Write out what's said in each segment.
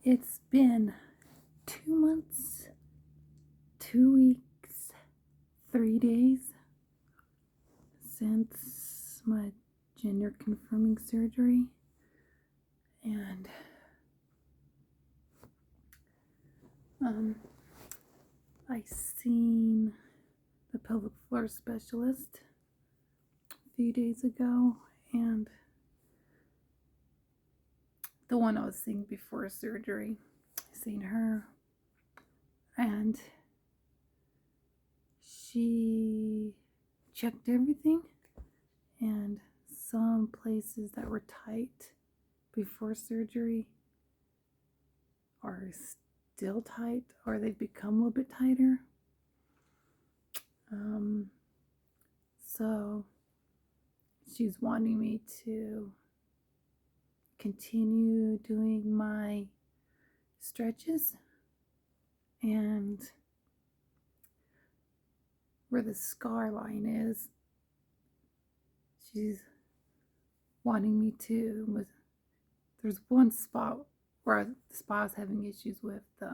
It's been 2 months, 2 weeks, 3 days since my gender confirming surgery, and I seen the pelvic floor specialist a few days ago, and the one I was seeing before surgery, I seen her, and she checked everything, and some places that were tight before surgery are still tight, or they've become a little bit tighter. So she's wanting me to continue doing my stretches, and where the scar line is, she's wanting me to, there's one spot where the spa is having issues with the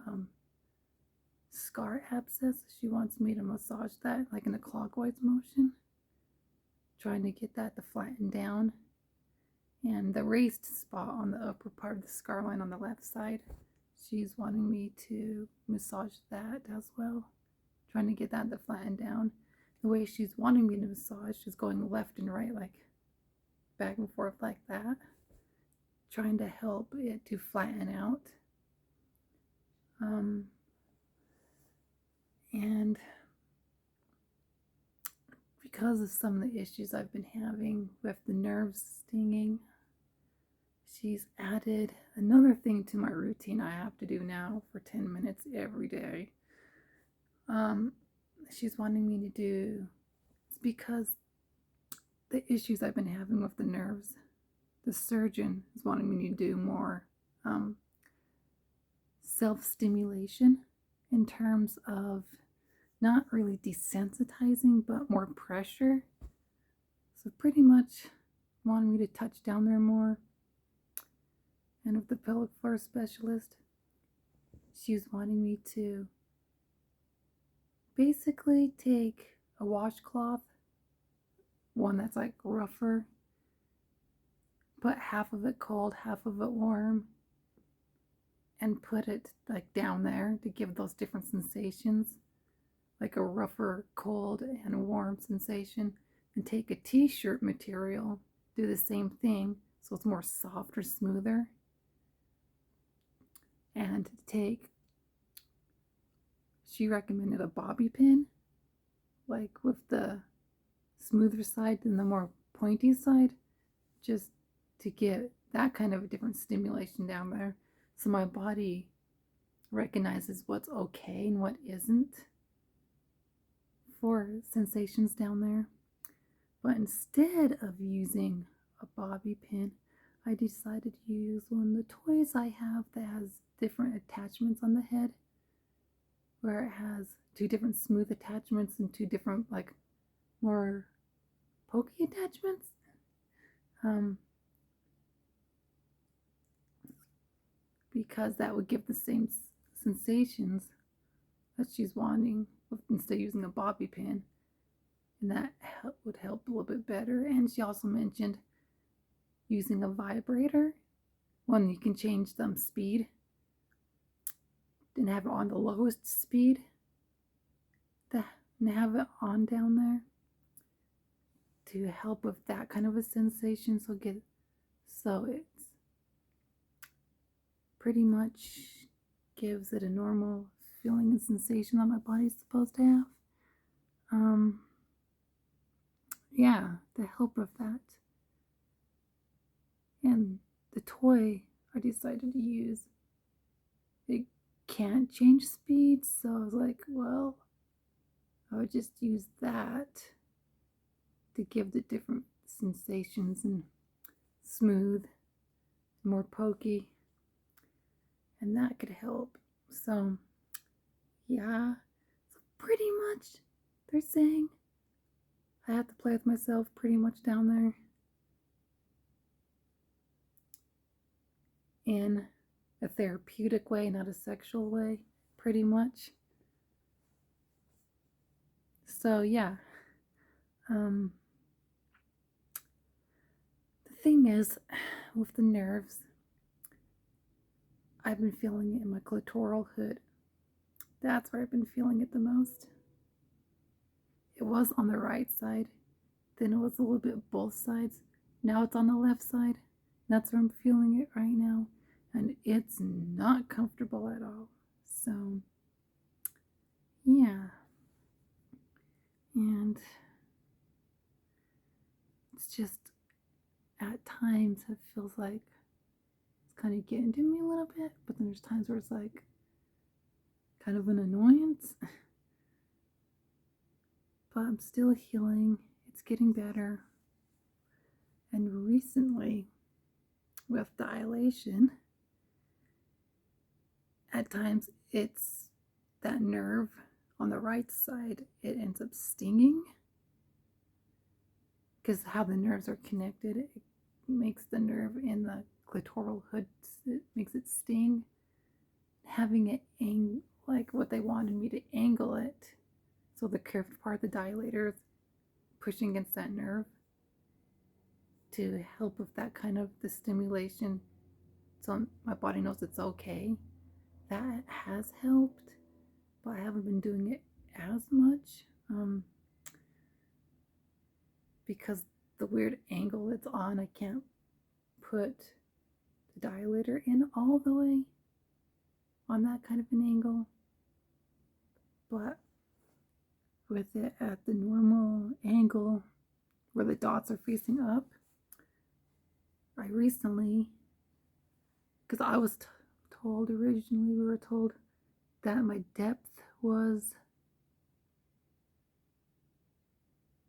scar abscess. She wants me to massage that like in a clockwise motion, trying to get that to flatten down. And the raised spot on the upper part of the scar line on the left side, she's wanting me to massage that as well, trying to get that to flatten down. The way she's wanting me to massage is going left and right, like back and forth like that, trying to help it to flatten out. And because of some of the issues I've been having with the nerves stinging, she's added another thing to my routine I have to do now for 10 minutes every day. She's wanting me to do, it's because the issues I've been having with the nerves, the surgeon is wanting me to do more self-stimulation in terms of not really desensitizing, but more pressure. So pretty much wanting me to touch down there more. And with the pelvic floor specialist, she's wanting me to basically take a washcloth, one that's like rougher, put half of it cold, half of it warm, and put it like down there to give those different sensations, like a rougher, cold, and warm sensation. And take a t-shirt material, do the same thing, so it's more soft or smoother. And she recommended a bobby pin, like with the smoother side and the more pointy side, just to get that kind of a different stimulation down there, so my body recognizes what's okay and what isn't for sensations down there. But instead of using a bobby pin, I decided to use one of the toys I have that has different attachments on the head, where it has 2 different smooth attachments and 2 different like more pokey attachments. Because that would give the same sensations that she's wanting instead of using a bobby pin, and that would help a little bit better. And she also mentioned using a vibrator, one you can change the speed and have it on the lowest speed, and have it on down there to help with that kind of a sensation. So it's pretty much gives it a normal feeling and sensation that my body's supposed to have. Yeah, to help with that. And the toy I decided to use, it can't change speed, so I was like, well, I would just use that to give the different sensations, and smooth, more pokey, and that could help. So yeah, so pretty much they're saying I have to play with myself pretty much down there in a therapeutic way, not a sexual way, pretty much. So yeah, the thing is, with the nerves, I've been feeling it in my clitoral hood. That's where I've been feeling it the most. It was on the right side, then it was a little bit both sides. Now it's on the left side. That's where I'm feeling it right now, and it's not comfortable at all. So yeah, and it's just at times it feels like it's kind of getting to me a little bit, but then there's times where it's like kind of an annoyance. But I'm still healing. It's getting better. And recently, with dilation, at times it's that nerve on the right side, it ends up stinging. Because how the nerves are connected, it makes the nerve in the clitoral hood, it makes it sting. Having it like what they wanted me to angle it, so the curved part, the dilator, is pushing against that nerve to help with that kind of the stimulation, so my body knows it's okay. That has helped, but I haven't been doing it as much because the weird angle it's on, I can't put the dilator in all the way on that kind of an angle. But with it at the normal angle where the dots are facing up, I recently, because I was told originally, we were told that my depth was,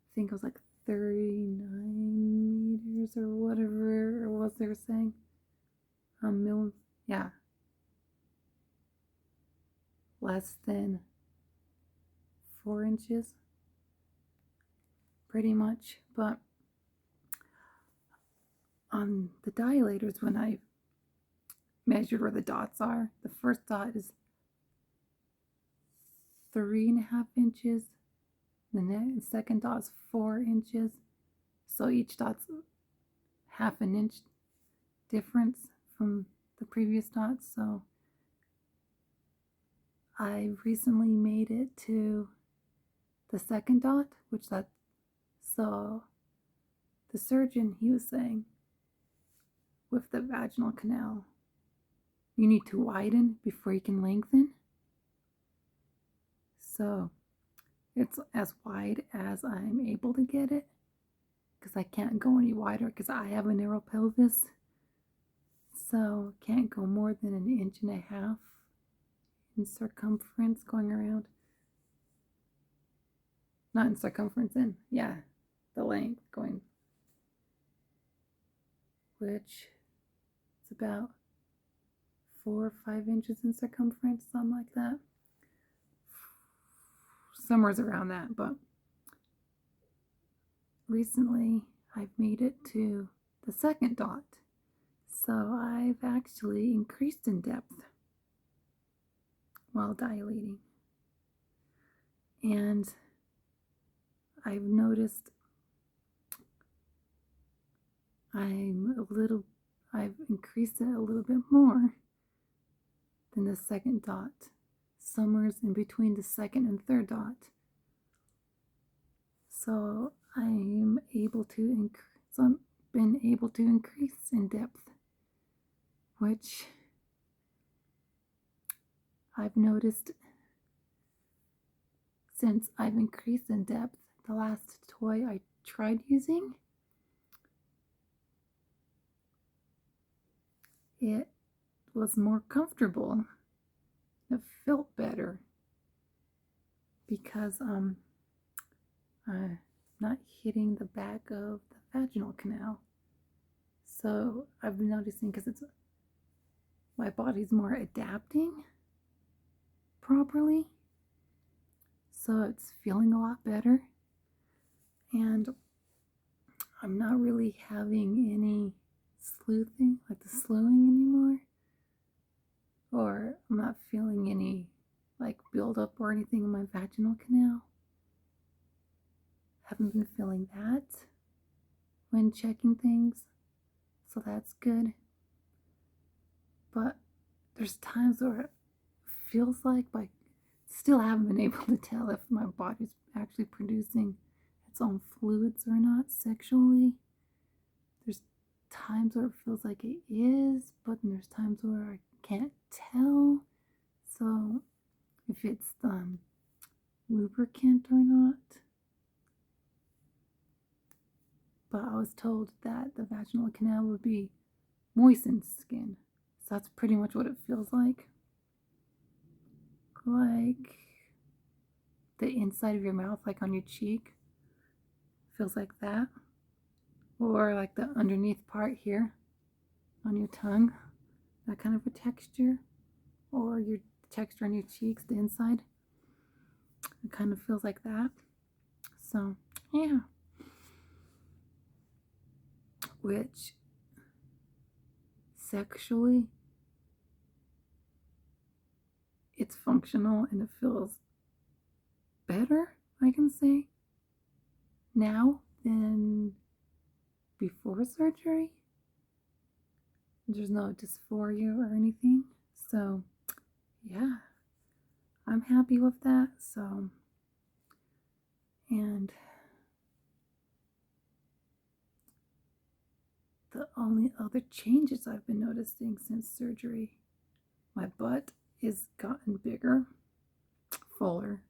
I think it was like 39 meters or whatever it was they were saying. Yeah. Less than 4 inches, pretty much. But on the dilators, when I measured where the dots are, the first dot is 3.5 inches. The second dot is 4 inches. So each dot's half an inch difference from the previous dots. So I recently made it to the second dot, so the surgeon, he was saying, with the vaginal canal, you need to widen before you can lengthen. So it's as wide as I'm able to get it, because I can't go any wider because I have a narrow pelvis. So can't go more than 1.5 inches in circumference going around. Not in circumference, the length going, which is about 4 or 5 inches in circumference, something like that. Somewhere's around that, but recently I've made it to the second dot. So I've actually increased in depth while dilating. And I've noticed I've increased it a little bit more than the second dot. Somewhere's in between the second and third dot. So I've been able to increase in depth, which I've noticed since I've increased in depth. The last toy I tried using, it was more comfortable. It felt better because I'm not hitting the back of the vaginal canal. So I've been noticing, because my body's more adapting properly, so it's feeling a lot better, and I'm not really having any sleuthing, like the slewing, anymore. like buildup or anything in my vaginal canal. Haven't been feeling that when checking things, so that's good. But there's times where it feels like still haven't been able to tell if my body's actually producing its own fluids or not sexually. There's times where it feels like it is, but then there's times where I can't tell. So if it's lubricant or not. But I was told that the vaginal canal would be moistened skin. So that's pretty much what it feels like. Like the inside of your mouth, like on your cheek, feels like that. Or like the underneath part here on your tongue, that kind of a texture. Or your texture on your cheeks, the inside. It kind of feels like that. So, yeah. Which sexually, it's functional and it feels better, I can say, now than before surgery. There's no dysphoria or anything. So, yeah, I'm happy with that. So, and the only other changes I've been noticing since surgery, my butt is gotten bigger, fuller.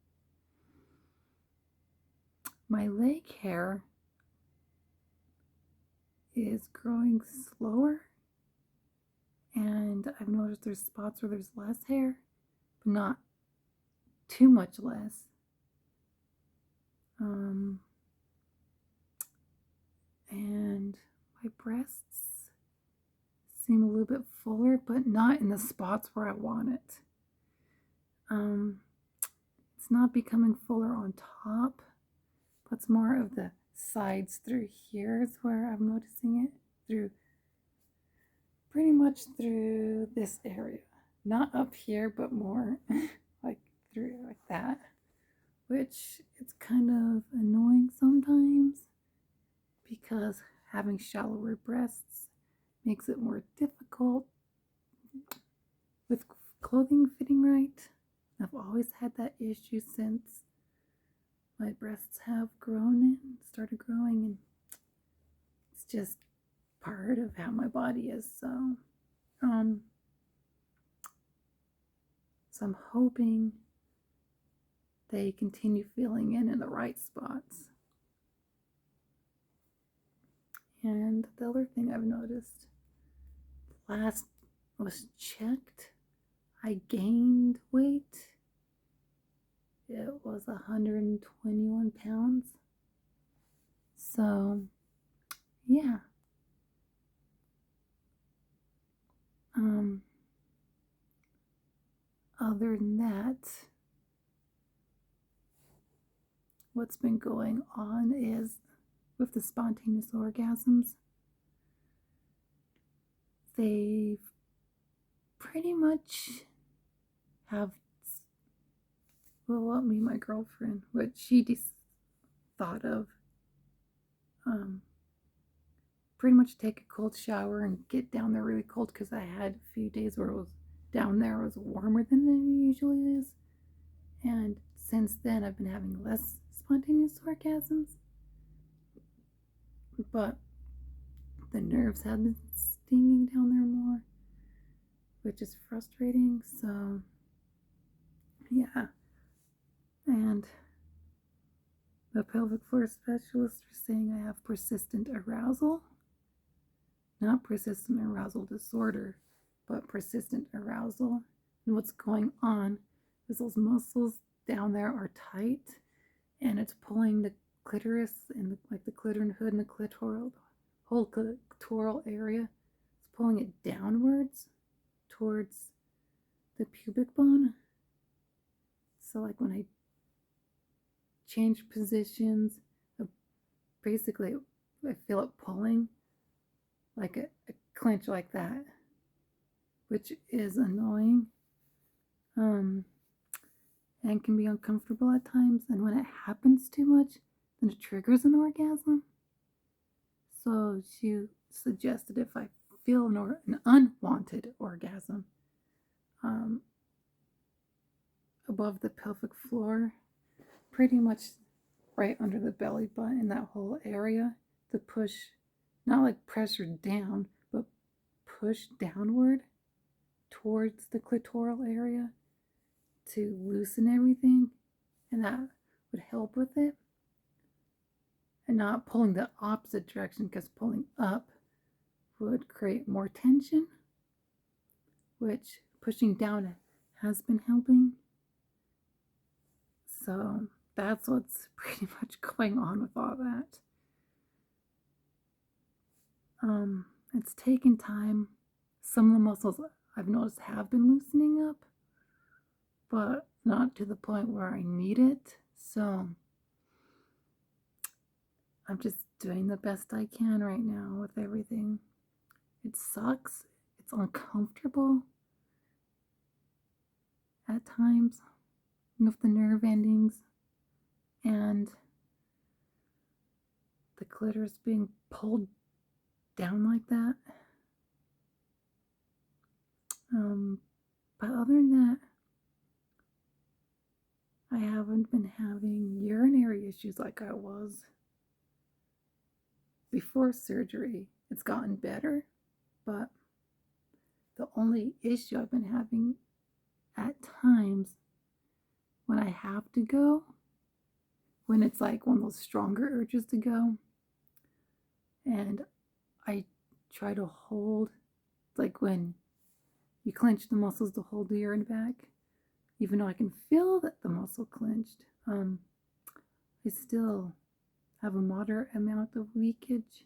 My leg hair is growing slower, and I've noticed there's spots where there's less hair, but not too much less. And my breasts seem a little bit fuller, but not in the spots where I want it. It's not becoming fuller on top, but it's more of the sides through here is where I'm noticing it, through pretty much through this area. Not up here, but more like through like that, which it's kind of annoying sometimes because having shallower breasts makes it more difficult with clothing fitting right. I've always had that issue since my breasts have grown and started growing, and it's just part of how my body is. So I'm hoping they continue filling in the right spots. And the other thing I've noticed, last was checked, I gained weight. It was 121 pounds. So, yeah. Other than that, what's been going on is with the spontaneous orgasms, they've pretty much have, well, what me and my girlfriend, what she thought of, pretty much take a cold shower and get down there really cold, because I had a few days where it was down there, it was warmer than it usually is. And since then, I've been having less spontaneous orgasms. But the nerves have been stinging down there more, which is frustrating. So, yeah. And the pelvic floor specialist was saying I have persistent arousal. Not persistent arousal disorder, but persistent arousal. And what's going on is those muscles down there are tight, and it's pulling the clitoris and like the clitoral hood and the whole clitoral area. It's pulling it downwards towards the pubic bone. So like when I change positions, basically I feel it pulling like a clench like that, which is annoying. and can be uncomfortable at times. And when it happens too much, then it triggers an orgasm. So she suggested if I feel an unwanted orgasm above the pelvic floor, pretty much right under the belly button, that whole area, to push, not like pressure down, but push downward towards the clitoral area to loosen everything, and that would help with it. And not pulling the opposite direction, because pulling up would create more tension, which pushing down has been helping. So that's what's pretty much going on with all that. It's taken time. Some of the muscles I've noticed have been loosening up, but not to the point where I need it. So I'm just doing the best I can right now with everything. It sucks. It's uncomfortable at times with the nerve endings and the clitoris being pulled down like that. But other than that, I haven't been having urinary issues like I was before surgery. It's gotten better, but the only issue I've been having at times when I have to go, when it's like one of those stronger urges to go, and I try to hold, like when you clench the muscles to hold the urine back, even though I can feel that the muscle clenched, I still have a moderate amount of leakage,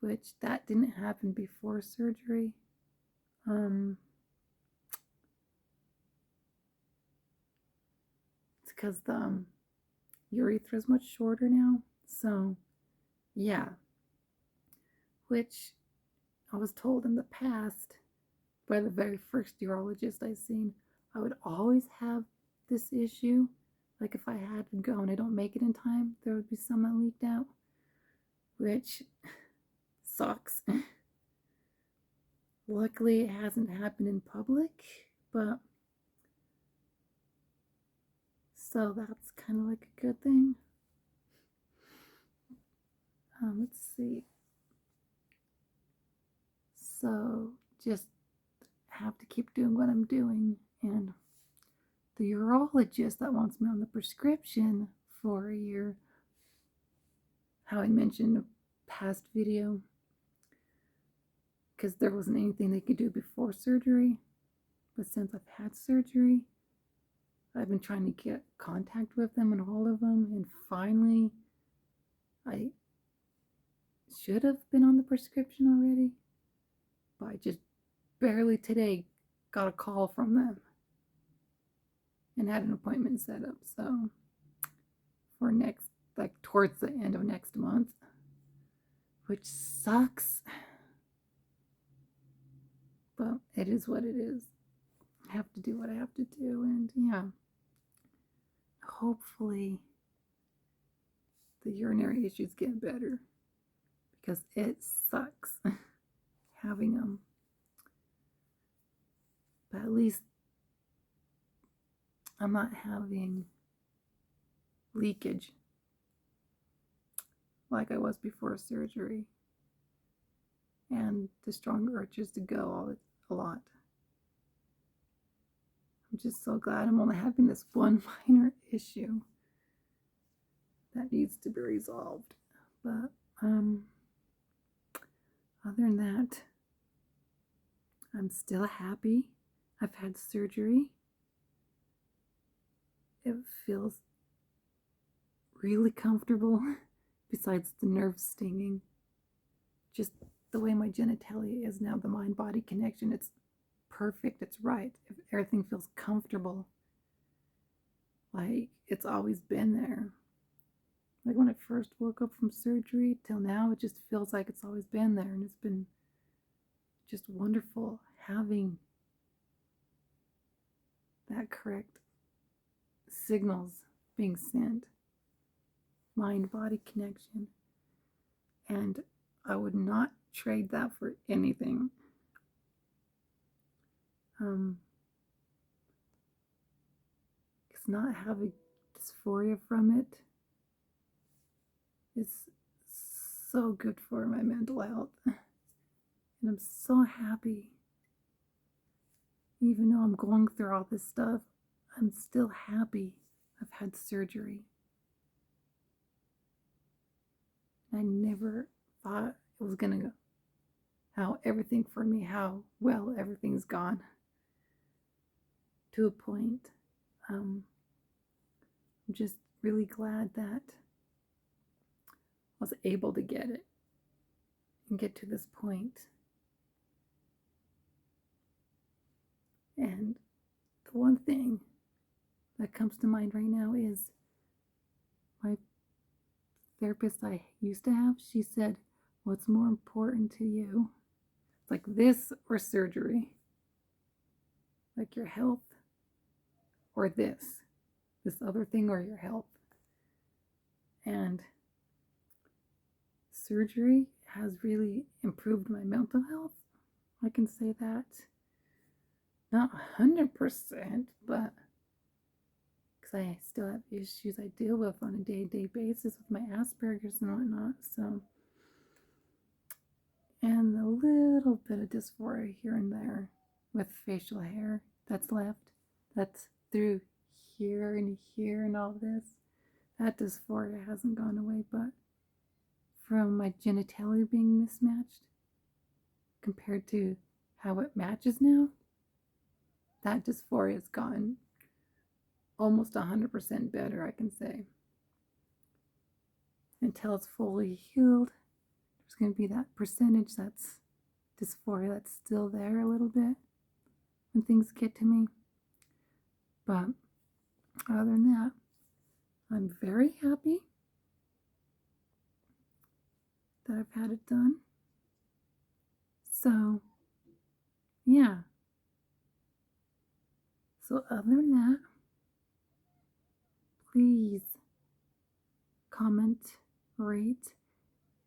which that didn't happen before surgery. It's because the urethra is much shorter now. So, yeah. Which I was told in the past by the very first urologist I seen, I would always have this issue. Like if I had to go and I don't make it in time, there would be some that leaked out, which sucks. Luckily, it hasn't happened in public, but so that's kind of like a good thing. Let's see. So just have to keep doing what I'm doing, and the urologist that wants me on the prescription for a year, how I mentioned in a past video, because there wasn't anything they could do before surgery, but since I've had surgery, I've been trying to get contact with them and all of them, and finally I should have been on the prescription already, but I just barely today got a call from them and had an appointment set up. So for next, like towards the end of next month, which sucks, but it is what it is. I have to do what I have to do, and yeah, hopefully the urinary issues get better, because it sucks having them. But at least I'm not having leakage like I was before surgery, and the strong urges to go a lot. I'm just so glad I'm only having this one minor issue that needs to be resolved. But other than that, I'm still happy. I've had surgery. It feels really comfortable, besides the nerve stinging. Just the way my genitalia is now, the mind-body connection, it's perfect, it's right. If everything feels comfortable, like it's always been there. Like when I first woke up from surgery till now, it just feels like it's always been there, and it's been just wonderful having that correct signals being sent, mind-body connection, and I would not trade that for anything. Because not having dysphoria from it is so good for my mental health. And I'm so happy. Even though I'm going through all this stuff, I'm still happy I've had surgery. I never thought it was going to go, how everything for me, how well everything's gone. To a point. I'm just really glad that I was able to get it and get to this point. And the one thing that comes to mind right now is my therapist I used to have. She said, what's more important to you? It's like this or surgery? Like your health or this other thing or your health? And surgery has really improved my mental health. I can say that. Not 100%, but because I still have issues I deal with on a day-to-day basis with my Asperger's and whatnot. So, and a little bit of dysphoria here and there with facial hair that's left. That's through here and all this. That dysphoria hasn't gone away, but from my genitalia being mismatched compared to how it matches now, that dysphoria has gotten almost 100% better, I can say. Until it's fully healed, there's going to be that percentage that's dysphoria that's still there a little bit when things get to me. But other than that, I'm very happy that I've had it done. So, yeah. So other than that, please comment, rate,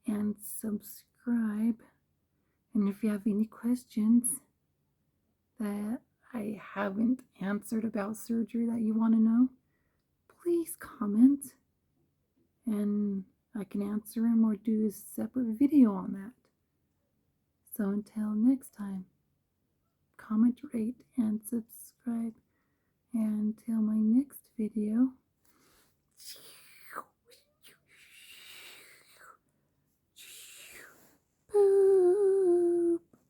and subscribe. And if you have any questions that I haven't answered about surgery that you want to know, please comment and I can answer them or do a separate video on that. So until next time, comment, rate, and subscribe. And until my next video,